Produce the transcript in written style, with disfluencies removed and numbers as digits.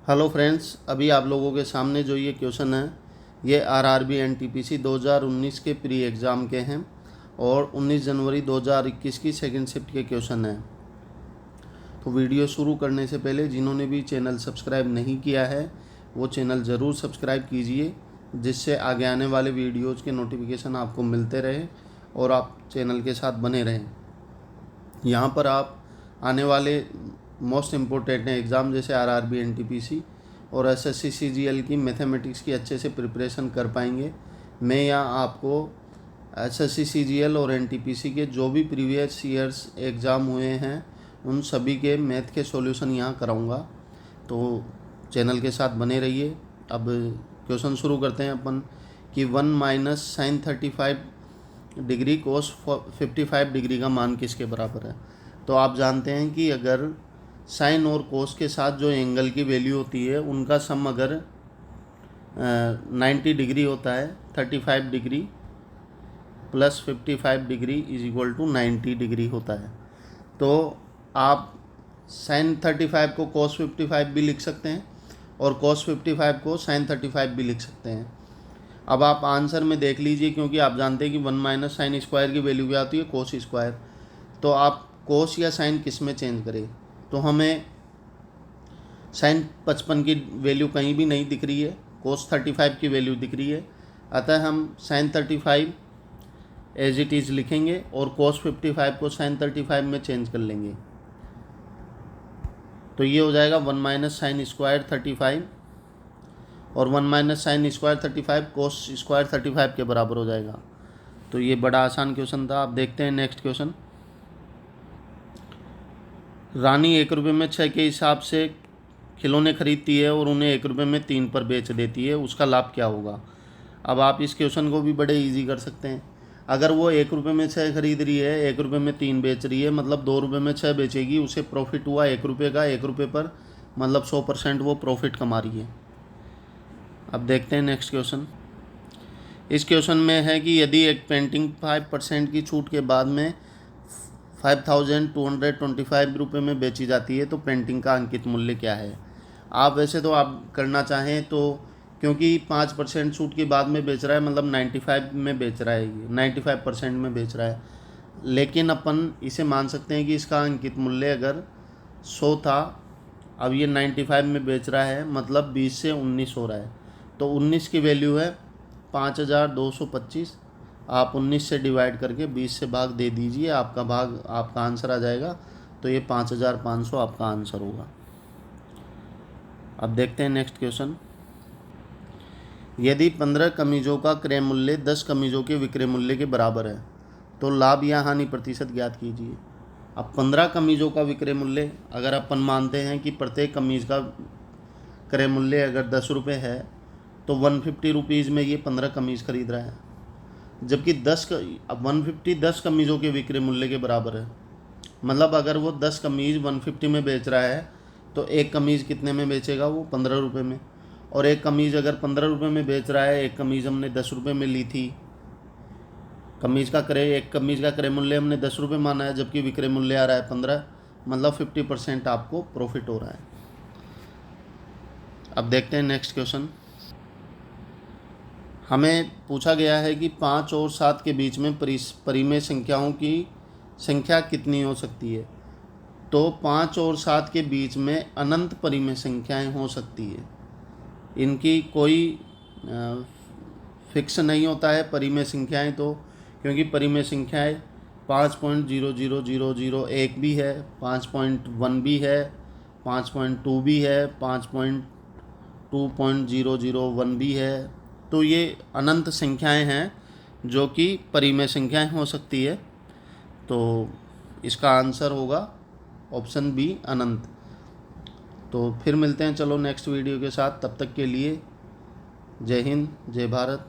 Hello friends, अभी आप लोगों के सामने जो ये क्वेश्चन है ये आरआरबी एनटीपीसी 2019 के प्री एग्ज़ाम के हैं और 19 जनवरी 2021 की सेकंड शिफ्ट के क्वेश्चन हैं। तो वीडियो शुरू करने से पहले जिन्होंने भी चैनल सब्सक्राइब नहीं किया है वो चैनल ज़रूर सब्सक्राइब कीजिए, जिससे आगे आने वाले वीडियोज़ के नोटिफिकेशन आपको मिलते रहे और आप चैनल के साथ बने रहें। यहाँ पर आप आने वाले मोस्ट इम्पोर्टेंट एग्ज़ाम जैसे आरआरबी एनटीपीसी और एसएससी सीजीएल की मैथमेटिक्स की अच्छे से प्रिपरेशन कर पाएंगे। मैं यहाँ आपको एसएससी सीजीएल और एनटीपीसी के जो भी प्रीवियस ईयर्स एग्ज़ाम हुए हैं उन सभी के मैथ के सॉल्यूशन यहाँ कराऊंगा, तो चैनल के साथ बने रहिए। अब क्वेश्चन शुरू करते हैं अपन कि 1 minus sine 35 degree cos 55 degree का मान किसके बराबर है। तो आप जानते हैं कि अगर साइन और कोस के साथ जो एंगल की वैल्यू होती है उनका सम अगर 90 डिग्री होता है, 35 degree plus 55 degree is equal to 90 degree होता है, तो आप साइन 35 को कोस 55 भी लिख सकते हैं और कोस 55 को साइन 35 भी लिख सकते हैं। अब आप आंसर में देख लीजिए, क्योंकि आप जानते हैं कि 1 माइनस साइन स्क्वायर की वैल्यू क्या होती है, कोस स्क्वायर। तो आप कोस या साइन किस में चेंज करें, तो हमें साइन 55 की वैल्यू कहीं भी नहीं दिख रही है, कोस 35 की वैल्यू दिख रही है, अतः हम साइन 35 एज इट इज़ लिखेंगे और कोस 55 को साइन 35 में चेंज कर लेंगे। तो ये हो जाएगा 1 माइनस साइन स्क्वायर 35 और 1 minus sine square 35 cos square 35 के बराबर हो जाएगा। तो ये बड़ा आसान क्वेश्चन था। आप देखते हैं नेक्स्ट क्वेश्चन। रानी 1 रुपये में 6 के हिसाब से खिलौने खरीदती है और उन्हें 1 रुपये में 3 पर बेच देती है, उसका लाभ क्या होगा। अब आप इस क्वेश्चन को भी बड़े इजी कर सकते हैं। अगर वो 1 रुपये में 6 खरीद रही है, 1 रुपये में 3 बेच रही है, मतलब 2 रुपये में 6 बेचेगी, उसे प्रॉफिट हुआ 1 रुपये का, 1 रुपये पर मतलब 100% वो प्रॉफिट कमा रही है। अब देखते हैं नेक्स्ट क्वेश्चन। इस क्वेश्चन में है कि यदि एक पेंटिंग 5% की छूट के बाद में 5225 रुपये में बेची जाती है तो पेंटिंग का अंकित मूल्य क्या है। आप वैसे तो आप करना चाहें तो, क्योंकि 5% छूट के बाद में बेच रहा है मतलब 95 में बेच रहा है, ये 95% में बेच रहा है, लेकिन अपन इसे मान सकते हैं कि इसका अंकित मूल्य अगर 100 था, अब ये 95 में बेच रहा है मतलब 20 से 19 हो रहा है, तो 19 की वैल्यू है 5225। आप 19 से डिवाइड करके 20 से भाग दे दीजिए, आपका आंसर आ जाएगा। तो ये 5500 आपका आंसर होगा। अब देखते हैं नेक्स्ट क्वेश्चन। यदि 15 कमीजों का क्रय मूल्य 10 कमीजों के विक्रय मूल्य के बराबर है तो लाभ या हानि प्रतिशत ज्ञात कीजिए। अब 15 कमीजों का विक्रय मूल्य अगर अपन मानते हैं कि प्रत्येक कमीज का क्रय मूल्य अगर 10 रुपये है तो 150 रुपीज़ में ये 15 कमीज़ खरीद रहा है, जबकि 150 10 कमीज़ों के विक्रय मूल्य के बराबर है। मतलब अगर वो 10 कमीज़ 150 में बेच रहा है तो एक कमीज़ कितने में बेचेगा, वो 15 रुपये में। और एक कमीज़ अगर 15 रुपये में बेच रहा है, एक कमीज़ हमने 10 रुपये में ली थी, एक कमीज़ का क्रय मूल्य हमने 10 रुपये माना है, जबकि विक्रय मूल्य आ रहा है 15, मतलब 50% आपको प्रॉफिट हो रहा है। अब देखते हैं नेक्स्ट क्वेश्चन। हमें पूछा गया है कि 5 और 7 के बीच में परिमेय संख्याओं की संख्या कितनी हो सकती है। तो 5 और 7 के बीच में अनंत परिमेय संख्याएं हो सकती है, इनकी कोई फिक्स नहीं होता है परिमेय संख्याएं, तो क्योंकि परिमेय संख्याएं 5.00001 भी है, 5.1 भी है, 5.2 भी है, 5.2.001 भी है, तो ये अनंत संख्याएं हैं जो कि परिमेय संख्याएं हो सकती है। तो इसका आंसर होगा ऑप्शन बी, अनंत। तो फिर मिलते हैं चलो नेक्स्ट वीडियो के साथ, तब तक के लिए जय हिंद, जय भारत।